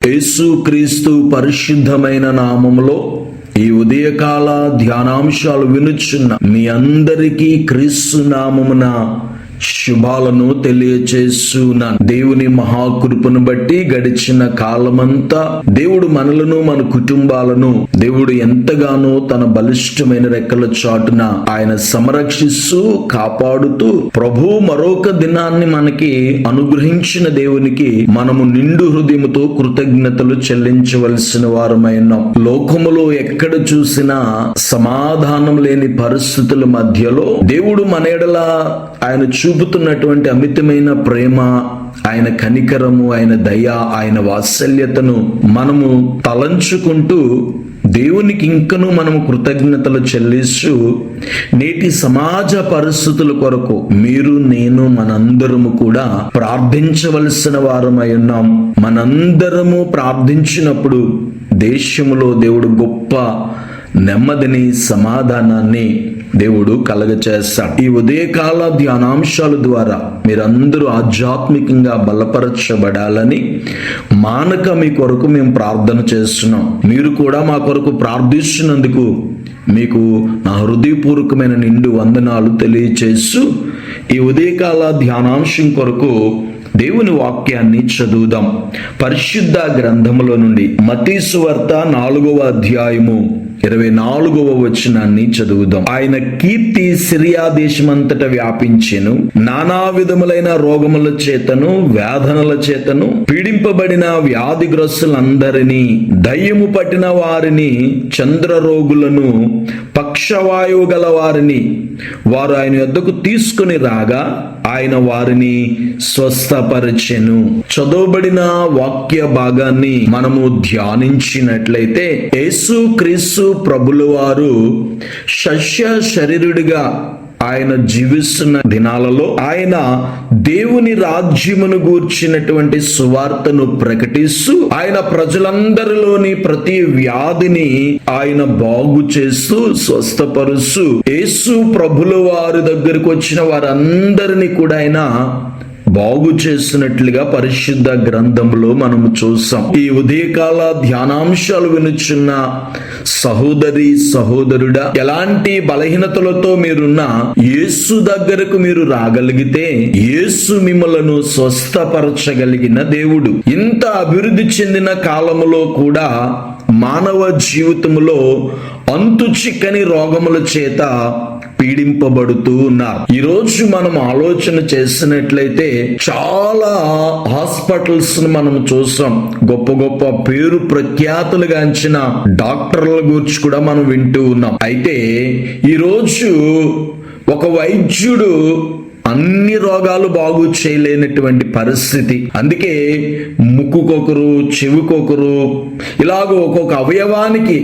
యేసుక్రీస్తు పరిశుద్ధమైన నామములో ఈ ఉదయకాల ధ్యానాంశాలు వినుచున్న మీ అందరికీ క్రీస్తు నామమున శుభాలను తెలియచేస్తున్నాను. దేవుని మహాకృపను బట్టి గడిచిన కాలమంతా దేవుడు మనలను, మన కుటుంబాలను దేవుడు ఎంతగానో తన బలిష్టమైన రెక్కల చాటున ఆయన సంరక్షిస్తూ కాపాడుతూ ప్రభు మరొక దినాన్ని మనకి అనుగ్రహించిన దేవునికి మనము నిండు హృదయముతో కృతజ్ఞతలు చెల్లించవలసిన వారమైనాం. లోకములో ఎక్కడ చూసినా సమాధానం లేని పరిస్థితుల మధ్యలో దేవుడు మన ఎడల ఆయన చూపుతున్నటువంటి అమితమైన ప్రేమ, ఆయన కనికరము, ఆయన దయ, ఆయన వాత్సల్యతను మనము తలంచుకుంటూ దేవునికి ఇంకనూ మనము కృతజ్ఞతలు చెల్లిస్తూ నేటి సమాజ పరిస్థితుల కొరకు మీరు, నేను, మనందరము కూడా ప్రార్థించవలసిన వారమై ఉన్నాం. మనందరము ప్రార్థించినప్పుడు దేశములో దేవుడు గొప్ప నెమ్మదిని, సమాధానాన్ని దేవుడు కలగచేస్తాడు. ఈ ఉదయకాల ధ్యానాంశాల ద్వారా మీరందరూ ఆధ్యాత్మికంగా బలపరచబడాలని మానక మీ కొరకు మేము ప్రార్థన చేస్తున్నాం. మీరు కూడా మా కొరకు ప్రార్థిస్తున్నందుకు మీకు నా హృదయపూర్వకమైన నిండు వందనాలు తెలియచేస్తూ ఈ ఉదయకాల ధ్యానాంశం కొరకు దేవుని వాక్యాన్ని చదువుదాం. పరిశుద్ధ గ్రంథములో నుండి మత్తయి సువార్త 4వ అధ్యాయము 24వ వచనాన్ని చదువుదాం. ఆయన కీర్తి సిరియా దేశమంతటా వ్యాపించెను. నానా విధములైన రోగముల చేతను, వేదనల చేతను పీడింపబడిన వ్యాధిగ్రస్తులందరినీ, దయ్యము పట్టిన వారిని, చంద్రరోగులను, పక్షవాయువు గల వారిని వారు ఆయన యొద్దకు తీసుకుని రాగా ఆయన వారిని స్వస్థపరిచెను. చదవబడిన వాక్య భాగాన్ని మనము ధ్యానించినట్లయితే యేసుక్రీస్తు ప్రభుల వారు సస్య శరీరుడిగా ఆయన జీవిస్తున్న దినాలలో ఆయన దేవుని రాజ్యమును గూర్చినటువంటి సువార్తను ప్రకటిస్తూ ఆయన ప్రజలందరిలోని ప్రతి వ్యాధిని ఆయన బాగు చేస్తూ స్వస్థపరుస్తూ యేసు ప్రభుల వారి దగ్గరకు వచ్చిన వారందరినీ కూడా ఆయన బాగు చేస్తున్నట్లుగా పరిశుద్ధ గ్రంథంలో మనము చూసాం. ఈ ఉదయకాల ధ్యానాంశాలు వినుచున్న సహోదరి, సహోదరుడా, ఎలాంటి బలహీనతలతో మీరున్నా యేసు దగ్గరకు మీరు రాగలిగితే యేసు మిమ్మలను స్వస్థపరచగలిగిన దేవుడు. ఇంత అభివృద్ధి చెందిన కాలములో కూడా మానవ జీవితంలో అంతు చిక్కని రోగముల చేత పీడింపబడుతూ ఉన్నారు. ఈరోజు మనం ఆలోచన చేసినట్లయితే చాలా హాస్పిటల్స్ మనం చూసాం. గొప్ప గొప్ప పేరు ప్రఖ్యాతులుగాంచిన డాక్టర్ల గురించి కూడా మనం వింటూ ఉన్నాం. అయితే ఈరోజు ఒక వైద్యుడు అన్ని రోగాలు బాగు చేయలేనటువంటి పరిస్థితి. అందుకే ముక్కుకొకరు, చెవికొకరు, ఇలాగో ఒక్కొక్క అవయవానికి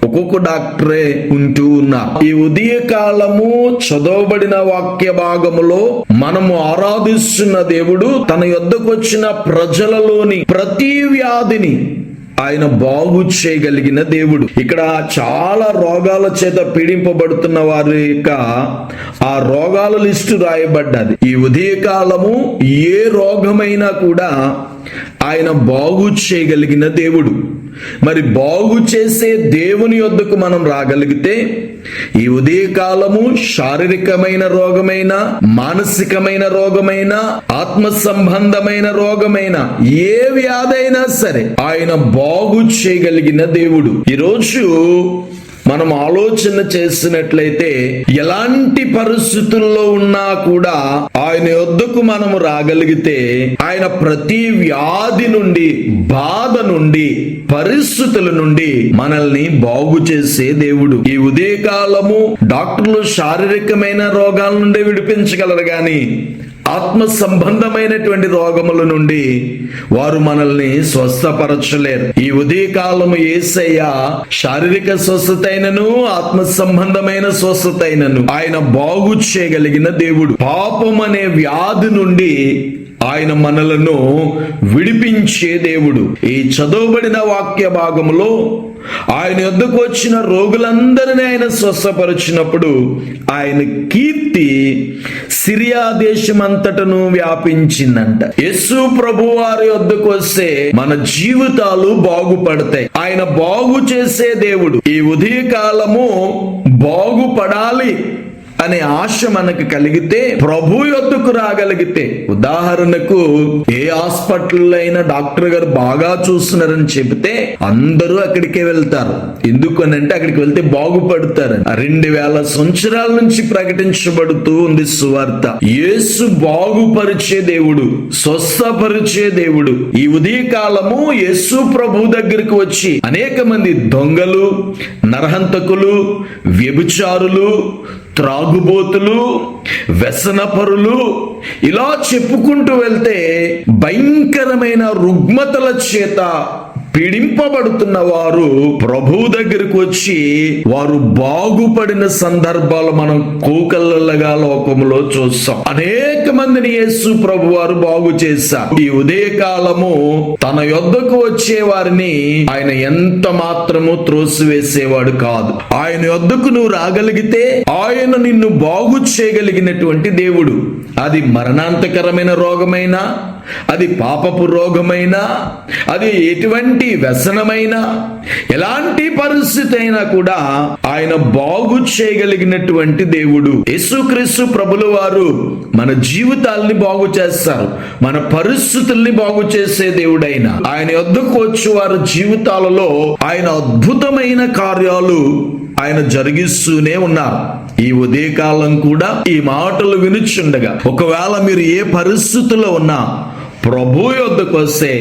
ఒక్కొక్క డాక్టరే ఉంటూ ఉన్నారు. ఈ ఉదయకాలము చదవబడిన వాక్య భాగములో మనము ఆరాధిస్తున్న దేవుడు తన యొద్దకు వచ్చిన ప్రజలలోని ప్రతి వ్యాధిని ఆయన బాగు చేయగలిగిన దేవుడు. ఇక్కడ చాలా రోగాల చేత పీడింపబడుతున్న వారి యొక్క ఆ రోగాల లిస్టు రాయబడ్డది. ఈ ఉదయకాలము ఏ రోగమైనా కూడా ఆయన బాగు చేయగలిగిన దేవుడు. మరి బాగు చేసే దేవుని యొద్దకు మనం రాగలిగితే ఈ ఉదయకాలము శారీరకమైన రోగమైన, మానసికమైన రోగమైన, ఆత్మ సంబంధమైన రోగమైన, ఏ వ్యాధైనా సరే ఆయన బాగు చేయగలిగిన దేవుడు. ఈరోజు మనం ఆలోచన చేసినట్లయితే ఎలాంటి పరిస్థితుల్లో ఉన్నా కూడా ఆయన యొద్దకు మనము రాగలిగితే ఆయన ప్రతి వ్యాధి నుండి, బాధ నుండి, పరిస్థితుల నుండి మనల్ని బాగు చేసే దేవుడు. ఈ ఉదయకాలము డాక్టర్లు శారీరకమైన రోగాల నుండి విడిపించగలరు గాని ఆత్మ సంబంధమైనటువంటి రోగముల నుండి వారు మనల్ని స్వస్థపరచలేరు. ఈ ఉదయకాలము యేసయ్య శారీరక స్వస్థత అయినను, ఆత్మ సంబంధమైన స్వస్థత అయినను ఆయన బాగు చేయగలిగిన దేవుడు. పాపం అనే వ్యాధి నుండి ఆయన మనలను విడిపించే దేవుడు. ఈ చదవబడిన వాక్య భాగంలో ఆయన యొద్దకు వచ్చిన రోగులందరినీ ఆయన స్వస్థపరిచినప్పుడు ఆయన కీర్తి సిరియా దేశమంతటను వ్యాపించిందంట. యేసు ప్రభు వారి యొద్దకు వస్తే మన జీవితాలు బాగుపడతాయి. ఆయన బాగు చేసే దేవుడు. ఈ ఉదయకాలము బాగుపడాలి అనే ఆశ మనకు కలిగితే, ప్రభు యొద్దకు రాగలిగితే, ఉదాహరణకు ఏ హాస్పిటల్లో అయినా డాక్టర్ గారు బాగా చూస్తున్నారని చెబితే అందరూ అక్కడికే వెళ్తారు. ఎందుకనంటే అక్కడికి వెళ్తే బాగుపడతారని. 2000 సంవత్సరాల నుంచి ప్రకటించబడుతూ ఉంది సువార్త. యేసు బాగుపరిచే దేవుడు, స్వస్థపరిచే దేవుడు. ఈ ఉదయకాలము యేసు ప్రభు దగ్గరికి వచ్చి అనేక మంది దొంగలు, నరహంతకులు, వ్యభిచారులు, త్రాగుబోతులు, వ్యసనపరులు ఇలా చెప్పుకుంటూ వెళ్తే భయంకరమైన రుగ్మతల చేత పీడింపబడుతున్న వారు ప్రభు దగ్గరకు వచ్చి వారు బాగుపడిన సందర్భాలు మనం కోకల్లగా లోకంలో చూస్తాం. అనేక మందిని యేసు ప్రభు వారు బాగు చేశారు. ఈ ఉదయకాలము తన యొద్దకు వచ్చే వారిని ఆయన ఎంత మాత్రము త్రోసివేసేవాడు కాదు. ఆయన యొద్దకు నువ్వు రాగలిగితే ఆయన నిన్ను బాగు చేయగలిగినటువంటి దేవుడు. అది మరణాంతకరమైన రోగమైనా, అది పాపపు రోగమైనా, అది ఎటువంటి వ్యసనమైనా, ఎలాంటి పరిస్థితి అయినా కూడా ఆయన బాగు చేయగలిగినటువంటి దేవుడు. యేసుక్రీస్తు ప్రభుల వారు మన జీవితాల్ని బాగు చేస్తారు, మన పరిస్థితుల్ని బాగు చేసే దేవుడైన ఆయన యొద్దకు వచ్చి వారి జీవితాలలో ఆయన అద్భుతమైన కార్యాలు ఆయన జరిగిస్తూనే ఉన్నారు. ఈ ఉదయకాలం కూడా ఈ మాటలు వినుచుండగా ఒకవేళ మీరు ఏ పరిస్థితుల్లో ఉన్నా ప్రభు యొద్దకు వస్తే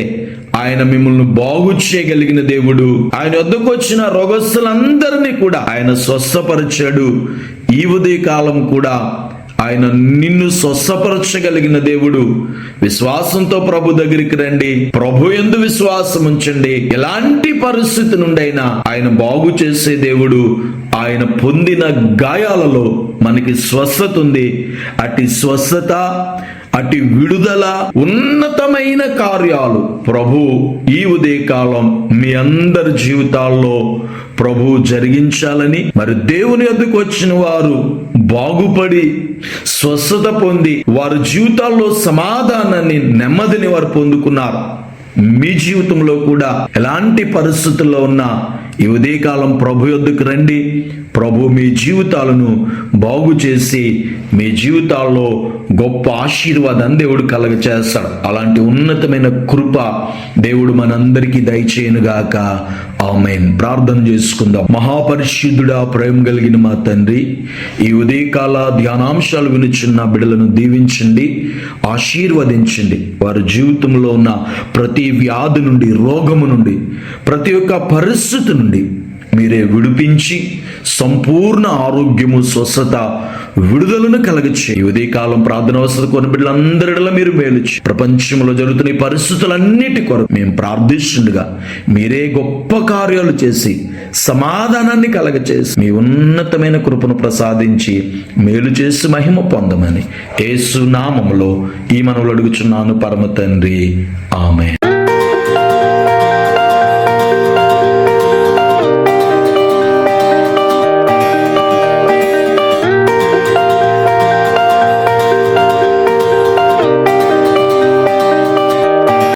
ఆయన మిమ్మల్ని బాగు చేయగలిగిన దేవుడు. ఆయన యొద్దకు వచ్చిన రోగస్తులందరినీ కూడా ఆయన స్వస్థపరిచాడు. ఈ ఉదయకాలం కూడా ఆయన నిన్ను స్వస్థపరచగలిగిన దేవుడు. విశ్వాసంతో ప్రభు దగ్గరికి రండి, ప్రభు యందు విశ్వాసం ఉంచండి. ఎలాంటి పరిస్థితి నుండైనా ఆయన బాగు చేసే దేవుడు. ఆయన పొందిన గాయాలలో మనకి స్వస్థత ఉంది. అటు స్వస్థత, అటు విడుదల, ఉన్నతమైన కార్యాలు ప్రభు ఈ ఉదయకాలం మీ అందరి జీవితాల్లో ప్రభు జరిగించాలని, మరి దేవుని యొద్దకు వచ్చిన వారు బాగుపడి స్వస్థత పొంది వారి జీవితాల్లో సమాధానాన్ని, నెమ్మదిని వారు పొందుకున్నారు. మీ జీవితంలో కూడా ఎలాంటి పరిస్థితుల్లో ఉన్నా ఈ ఉదయకాలం ప్రభు యొద్దకు రండి. ప్రభు మీ జీవితాలను బాగు చేసి మీ జీవితాల్లో గొప్ప ఆశీర్వాదాన్ని దేవుడు కలగచేస్తాడు. అలాంటి ఉన్నతమైన కృప దేవుడు మనందరికీ దయచేయనుగాక. ఆమేన్. ప్రార్థన చేసుకుందాం. మహాపరిశుద్ధుడా, ప్రేమ కలిగిన మా తండ్రి, ఈ ఉదయకాల ధ్యానాంశాలు వినుచున్న బిడ్డలను దీవించండి, ఆశీర్వదించండి. వారి జీవితంలో ఉన్న ప్రతి వ్యాధి నుండి, రోగము నుండి, ప్రతి ఒక్క పరిస్థితి నుండి మీరే విడిపించి సంపూర్ణ ఆరోగ్యము, స్వస్థత, విడుదలను కలగచ్చే ఉదయకాలం ప్రార్థన అవసరం కొన్ని బిడ్డలందరిలో మీరు మేలుచి ప్రపంచంలో జరుగుతున్న ఈ పరిస్థితులన్నిటి కొరకు మేము ప్రార్థిస్తుండగా మీరే గొప్ప కార్యాలు చేసి సమాధానాన్ని కలగచేసి మీ ఉన్నతమైన కృపను ప్రసాదించి మేలు చేసి మహిమ పొందమని యేసు నామములో ఈ మనవులు అడుగుచున్నాను పరమ తండ్రి. ఆమేన్.